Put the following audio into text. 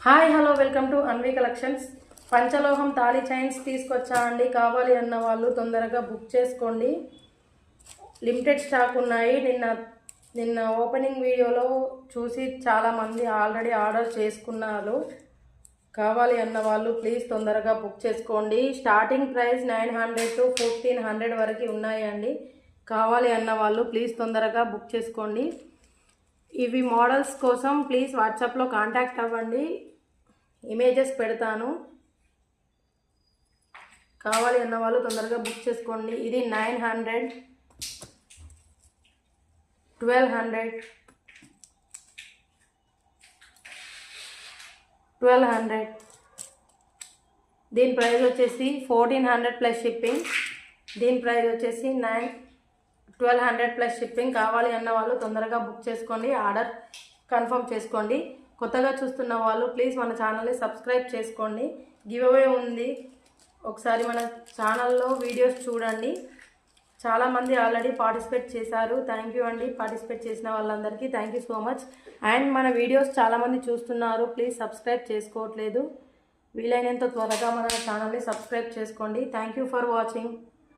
Hi hello welcome to Anvi collections. పంచలోహం తాళీ chains తీసుకొచ్చా అండి. కావాలి అన్న వాళ్ళు తొందరగా బుక్ చేసుకోండి. లిమిటెడ్ స్టాక్ ఉన్నాయి. నిన్న ఓపెనింగ్ వీడియోలో చూసి చాలామంది ఆల్రెడీ ఆర్డర్ చేసుకున్నారు. కావాలి అన్న వాళ్ళు ప్లీజ్ తొందరగా బుక్ చేసుకోండి. స్టార్టింగ్ ప్రైస్ 900 to 1500 వరకు ఉన్నాయండి. కావాలి అన్న వాళ్ళు ప్లీజ్ తొందరగా బుక్ చేసుకోండి. ఇవి మోడల్స్ కోసం ప్లీజ్ వాట్సాప్లో కాంటాక్ట్ అవ్వండి. ఇమేజెస్ పెడతాను. కావాలి అన్న వాళ్ళు తొందరగా బుక్ చేసుకోండి. ఇది 900, 1200. దీని ప్రైస్ వచ్చేసి 1400 ప్లస్ షిప్పింగ్. దీని ప్రైస్ వచ్చేసి 1200 ప్లస్ షిప్పింగ్. కావాలి అన్న వాళ్ళు తొందరగా బుక్ చేసుకోండి. ఆర్డర్ కన్ఫర్మ్ చేసుకోండి. కొత్తగా చూస్తున్న వాళ్ళు ప్లీజ్ మన ఛానల్ని సబ్స్క్రైబ్ చేసుకోండి. గివ్ అవే ఉంది, ఒకసారి మన ఛానల్లో వీడియోస్ చూడండి. చాలామంది ఆల్రెడీ పార్టిసిపేట్ చేశారు. థ్యాంక్ యూ అండి. పార్టిసిపేట్ చేసిన వాళ్ళందరికీ thank you so much. And మన వీడియోస్ చాలామంది చూస్తున్నారు, ప్లీజ్ సబ్స్క్రైబ్ చేసుకోవట్లేదు. వీలైనంత త్వరగా మన ఛానల్ని సబ్స్క్రైబ్ చేసుకోండి. Thank you for watching.